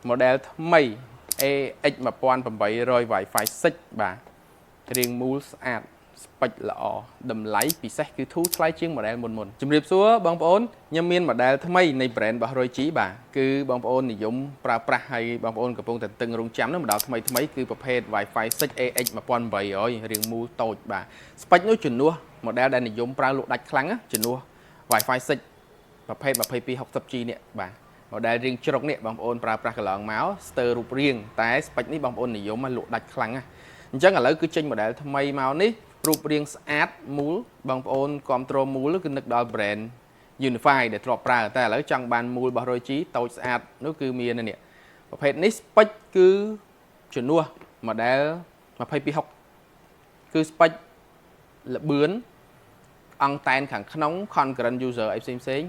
model ថ្មី AX 1800 Wi-Fi 6 បាទរៀងមូលស្អាតស្ពេចល្អតម្លៃពិសេសគឺធូរថ្លៃជាង model មុនជំរាបសួរបងប្អូនខ្ញុំមាន model ថ្មីនៃ brand របស់ Royg បាទគឺបងប្អូននិយមប្រើប្រាស់ហើយបងប្អូនកំពុងតែតឹងរង់ចាំនោះ model ថ្មីគឺប្រភេទ Wi-Fi 6 AX 1800រៀងមូលតូចបាទស្ពេចនោះជំនួស model ដែលនិយមប្រើលក់ដាច់ខ្លាំងជំនួស Wi-Fi 6ប្រភេទ 2260G នេះបាទ model រៀងជ្រុកនេះបងប្អូនប្រើប្រាស់កន្លងមកស្ទើររូបរាងតែស្ពេចនេះបងប្អូននិយមលក់ដាច់ខ្លាំងណាអញ្ចឹងឥឡូវគឺចេញ model ថ្មីមកនេះរូបរាងស្អាតមូលបងប្អូនគ្រប់គ្រងមូលគឺនឹកដល់ brand Unify ដែលធ្លាប់ប្រើតែឥឡូវចង់បានមូលរបស់ Royg តូចស្អាតនោះគឺមាននេះប្រភេទនេះស្ពេចគឺជំនួស model 2260គឺស្ពេចលបឿនអង្គតែនខាងក្នុង concurrent user អីផ្សេង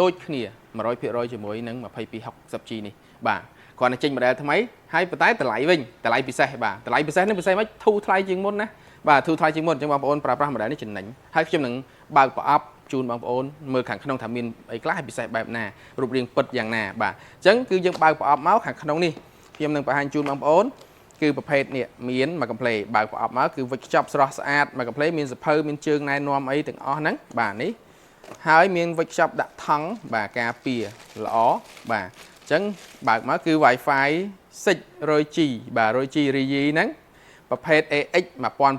ដូចគ្នា 100% ជាមួយនឹង 2260G នេះបាទគ្រាន់តែចេញ model ថ្មីហើយប៉ុន្តែតម្លៃវិញតម្លៃពិសេសបាទតម្លៃពិសេសនេះពិសេសមិនធូរថ្លៃជាងមុនណាបាទធូរថ្លៃជាងមុនអញ្ចឹងបងប្អូនប្រើប្រាស់ model នេះចំណេញហើយខ្ញុំនឹងបើកប្រអប់ជូនបងប្អូនមើលខាងក្នុងថាមានអីខ្លះពិសេសបែបណារូបរាងពិតយ៉ាងណាបាទអញ្ចឹងគឺយើងបើកប្រអប់មកខាងក្នុងនេះខ្ញុំនឹងបង្ហាញជូនបងប្អូនគឺប្រភេទនេះមានមួយកំ pl បើកប្រអប់មកគឺវិចខ្ចប់ស្រស់ស្អាតមួយកំ pl មានសភៅមានជើងណែនាំអីទាំងអស់ហ្នឹងបាទនេះហើយមានវិចខ្ចប់ដាក់ថង់បាទការពារល្អបាទអញ្ចឹងបើកមកគឺ Wi-Fi 6 Royg បាទ Royg Rigi ហ្នឹងប្រភេទ AX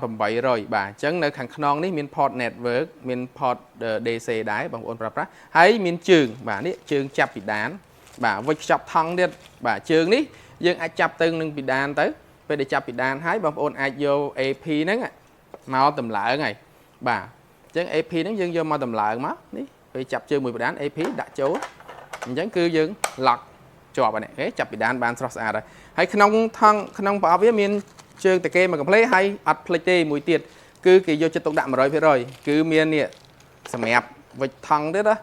1800បាទអញ្ចឹងនៅខាងក្នុងនេះមាន port network មាន port DC ដែរបងប្អូនប្រើប្រាស់ហើយមានជើងបាទនេះជើងចាប់ពីដានបាទវិចខ្ចប់ថង់ទៀតបាទជើងនេះយើងអាចចាប់ទៅនឹងពីដានទៅពេលដែលចាប់ពីដានហើយបងប្អូនអាចយក AP ហ្នឹងមកតម្លើងហើយបាទអញ្ចឹង AP ហ្នឹងយើងយកមកតម្លើងមកនេះពេលចាប់ជើងមួយពីដាន AP ដាក់ចូលអញ្ចឹងគឺយើង lock ជាប់ហ្នឹងចាប់ពីដានបានស្រស់ស្អាតហើយក្នុងថង់ក្នុងប្រអប់វាមានជើងតាកេមួយកំ pl ហើយអត់ភ្លេចទេមួយទៀតគឺគេយកចិត្តទុកដាក់ 100% គឺមាននេះសម្រាប់វិចថង់ទៀតណា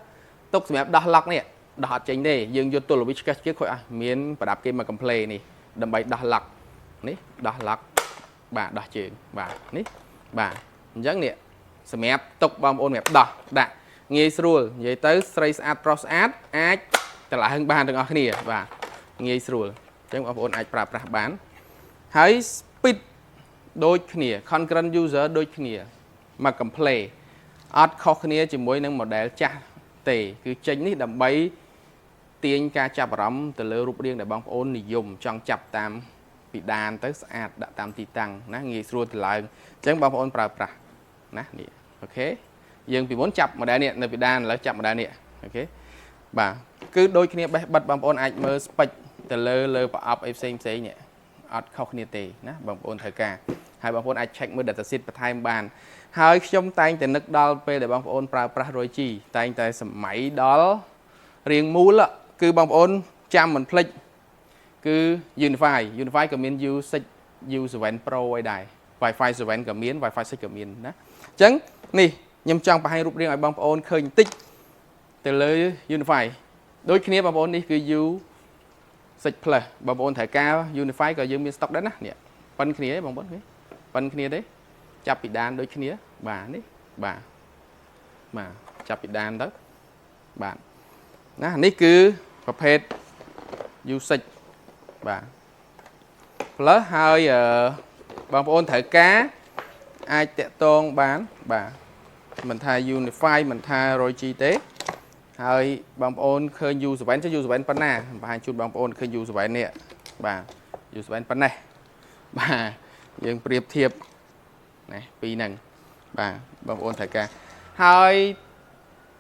ទុកសម្រាប់ដោះ lock នេះដោះអត់ចេញទេយើងយកទល់វិចកេះគេខូចមានប្រដាប់គេមួយកំ pl នេះដើម្បីដោះ lock នេះដោះ lock បាទដោះជើងបាទនេះបាទអញ្ចឹងនេះសម្រាប់ទុកបងប្អូនសម្រាប់ដោះដាក់ងាយស្រួលនិយាយទៅស្រីស្អាតប្រុសស្អាតអាចតម្លើងបានទាំងអស់គ្នាបាទងាយស្រួលអញ្ចឹងបងប្អូនអាចប្រើប្រាស់បានហើយ speed ដូចគ្នា concurrent user ដូចគ្នាមកកំ pl អត់ខុសគ្នាជាមួយនឹង model ចាស់ទេគឺចេញនេះដើម្បីទាញការចាប់អារម្មណ៍ទៅលើរូបរាងដែលបងប្អូននិយមចង់ចាប់តាមពីដានទៅស្អាតដាក់តាមទីតាំងណាងាយស្រួលតម្លើងអញ្ចឹងបងប្អូនប្រើប្រាស់ណានេះអូខេយើងពីមុនចាប់ model នេះនៅពីដានឥឡូវចាប់ model នេះអូខេបាទគឺដូចគ្នាបេះបិទបងប្អូនអាចមើលស្ពេចទៅលើប្រអប់អីផ្សេងនេះអត់ខុសគ្នាទេណាបងប្អូនត្រូវការហើយបងប្អូនអាច check មើល data sheet បន្ថែមបានហើយខ្ញុំតែងតែនឹកដល់ពេលដែលបងប្អូនប្រើប្រាស់ Royg តែងតែសម័យដល់រៀងមូលគឺបងប្អូនចាំមិនភ្លេចគឺ Unify ក៏មាន U6 U7 Pro អីដែរ Wi-Fi 7ក៏មាន Wi-Fi 6ក៏មានណាអញ្ចឹងនេះខ្ញុំចង់បង្ហាញរូបរាងឲ្យបងប្អូនឃើញបន្តិចទៅលើ Unify ដូចគ្នាបងប្អូននេះគឺ U6 Plus បងប្អូនត្រូវការ Unify ក៏យើងមាន stock ដែរណានេះប៉ិនគ្នាទេបងប្អូនប៉ិនគ្នាទេចាប់ពីដានដូចគ្នាបាទនេះបាទចាប់ពីដានទៅបាទណានេះគឺប្រភេទ U6 បាទ plus ហើយបងប្អូនត្រូវការអាចតាក់ទងបានបាទមិនថា Unify មិនថា Royg ទេហើយបងប្អូនឃើញ U7 ចុះ U7 ប៉ុណ្ណាបង្ហាញជូនបងប្អូនឃើញ U7 នេះបាទ U7 ប៉ុណ្ណេះបាទយើងប្រៀបធៀបណាពីរហ្នឹងបាទបងប្អូនត្រូវការហើយ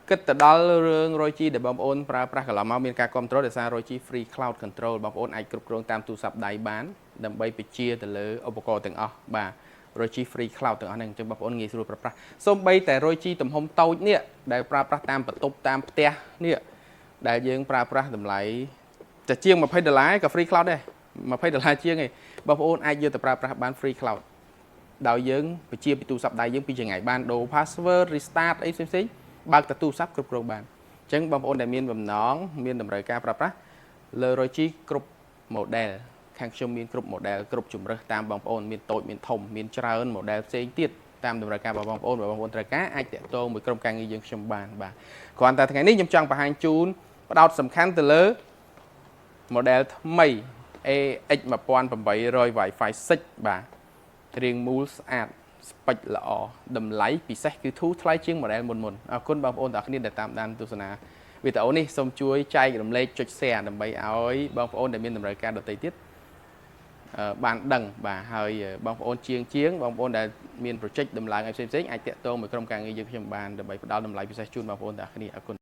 គិតទៅដល់រឿង Royg ដែលបងប្អូនប្រើប្រាស់កន្លងមកមានការគ្រប់គ្រងដោយសារ Royg Free Cloud Control បងប្អូនអាចគ្រប់គ្រងតាមទូរស័ព្ទដៃបានដើម្បីបញ្ជាទៅលើឧបករណ៍ទាំងអស់បាទ Royg Free Cloud ទាំងអស់ហ្នឹងអញ្ចឹងបងប្អូនងាយស្រួលប្រើប្រាស់សូម្បីតែ Royg ទំហំតូចនេះដែលប្រើប្រាស់តាមបន្ទប់តាមផ្ទះនេះដែលយើងប្រើប្រាស់តម្លៃតែជាង$20ក៏ Free Cloud ដែរ$20ជាងឯងបងប្អូនអាចយកទៅប្រើប្រាស់បាន Free Cloud ដោយយើងបញ្ជាពីទូរស័ព្ទដៃយើងពីចម្ងាយបានដូរ password restart អីផ្សេងៗបើកតែទូរស័ព្ទគ្រប់គ្រងបានអញ្ចឹងបងប្អូនដែលមានបំណងមានតម្រូវការប្រើប្រាស់លើ Royg គ្រប់ model ខាងខ្ញុំមានគ្រប់ model គ្រប់ជម្រើសតាមបងប្អូនមានតូចមានធំមានច្រើន model ផ្សេងទៀតតាមតម្រូវការរបស់បងប្អូនត្រូវការអាចតាក់ទងមួយក្រុមការងារយើងខ្ញុំបានបាទគ្រាន់តែថ្ងៃនេះខ្ញុំចង់បង្ហាញជូនផ្ដោតសំខាន់ទៅលើ model ថ្មី AX 1800 Wi-Fi 6 បាទរៀងមូលស្អាតស្ពេចល្អតម្លៃពិសេសគឺធូរថ្លៃជាង model មុនអរគុណបងប្អូនទាំងអស់គ្នាដែលតាមដានទស្សនាវីដេអូនេះសូមជួយចែករំលែកចុច share ដើម្បីឲ្យបងប្អូនដែលមានតម្រូវការដទៃទៀតបានដឹងបាទហើយបងប្អូនជាងបងប្អូនដែលមាន project ដំឡើងឲ្យផ្សេងៗអាចតាក់ទងមួយក្រុមការងារយើងខ្ញុំបានដើម្បីផ្ដល់តម្លៃពិសេសជូនបងប្អូនទាំងអស់គ្នាអរគុណ